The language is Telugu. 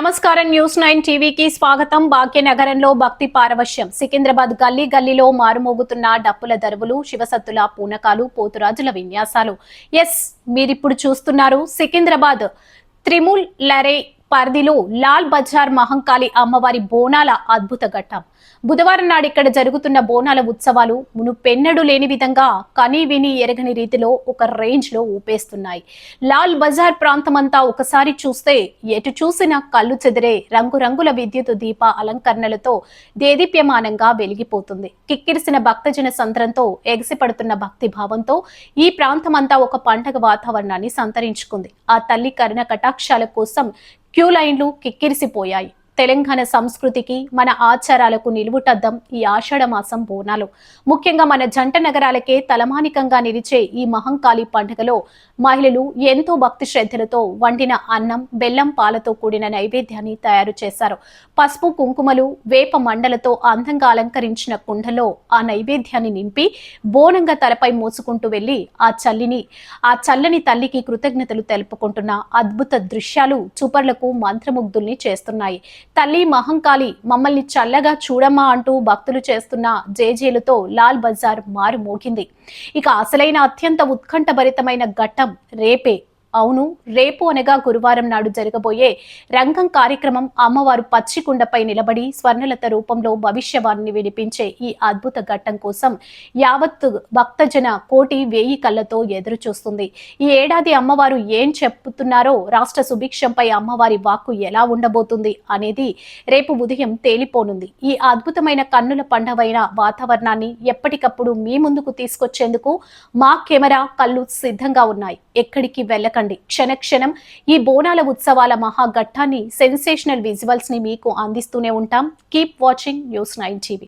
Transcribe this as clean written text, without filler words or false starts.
నమస్కారం న్యూస్ 9 టీవీకి స్వాగతం. భాగ్యనగరంలో భక్తి పారవశ్యం. సికింద్రాబాద్ గల్లీ గల్లీలో మారుమోగుతున్న డప్పుల దరువులు, శివసత్తుల పూనకాలు, పోతురాజుల విన్యాసాలు. ఎస్, మీరిప్పుడు చూస్తున్నారు సికింద్రాబాద్ త్రిముల్ లరే పరిధిలో లాల్ బజార్ మహంకాళి అమ్మవారి బోనాల అద్భుత ఘట్టం. బుధవారం నాడు ఇక్కడ జరుగుతున్న బోనాల ఉత్సవాలు మునుపెన్నడూ లేని విధంగా కనీ విని ఎరగని రీతిలో ఒక రేంజ్ లో ఊపేస్తున్నాయి. లాల్ బజార్ ప్రాంతమంతా ఒకసారి చూస్తే ఎటు చూసినా కళ్ళు చెదిరే రంగురంగుల విద్యుత్ దీప అలంకరణలతో దేదీప్యమానంగా వెలిగిపోతుంది. కిక్కిరిసిన భక్తజన సంద్రంతో ఎగసిపడుతున్న భక్తి భావంతో ఈ ప్రాంతమంతా ఒక పండగ వాతావరణాన్ని సంతరించుకుంది. ఆ తల్లి కరుణ కటాక్షాల కోసం క్యూ లైన్లు కిక్కిరిసిపోయాయి. తెలంగాణ సంస్కృతికి, మన ఆచారాలకు నిలువుటద్దం ఈ ఆషాఢ మాసం బోనాలు. ముఖ్యంగా మన జంట నగరాలకే తలమానికంగా నిలిచే ఈ మహంకాళి పండుగలో మహిళలు ఎంతో భక్తి శ్రద్ధలతో వండిన అన్నం, బెల్లం పాలతో కూడిన నైవేద్యాన్ని తయారు చేశారు. పసుపు కుంకుమలు, వేప మండలతో అందంగా అలంకరించిన కుండలో ఆ నైవేద్యాన్ని నింపి బోనంగా తలపై మోసుకుంటూ వెళ్లి ఆ చల్లని తల్లికి కృతజ్ఞతలు తెలుపుకుంటున్న అద్భుత దృశ్యాలు చూపర్లకు మంత్రముగ్ధుల్ని చేస్తున్నాయి. తల్లి మహంకాళి మమ్మల్ని చల్లగా చూడమ్మా అంటూ భక్తులు చేస్తున్న జేజేలతో లాల్ బజార్ మారు మోగింది. ఇక అసలైన అత్యంత ఉత్కంఠభరితమైన ఘట్టం రేపే. అవును, రేపు అనగా గురువారం నాడు జరగబోయే రంగం కార్యక్రమం. అమ్మవారు పచ్చికుండపై నిలబడి స్వర్ణలత రూపంలో భవిష్యవాణిని వినిపించే ఈ అద్భుత ఘట్టం కోసం యావత్తు భక్తజన కోటి వేయి కళ్ళతో ఎదురు చూస్తుంది. ఈ ఏడాది అమ్మవారు ఏం చెప్పుతున్నారో, రాష్ట్ర సుభిక్షంపై అమ్మవారి వాక్కు ఎలా ఉండబోతుంది అనేది రేపు ఉదయం తేలిపోనుంది. ఈ అద్భుతమైన కన్నుల పండవైన వాతావరణాన్ని ఎప్పటికప్పుడు మీ ముందుకు తీసుకొచ్చేందుకు మా కెమెరా కళ్ళు సిద్ధంగా ఉన్నాయి. ఎక్కడికి వెళ్ళకండి. క్షణక్షణం ఈ బోనాల ఉత్సవాల మహాఘట్టాన్ని, సెన్సేషనల్ విజువల్స్ ని మీకు అందిస్తూనే ఉంటాం. Keep watching news 9 TV.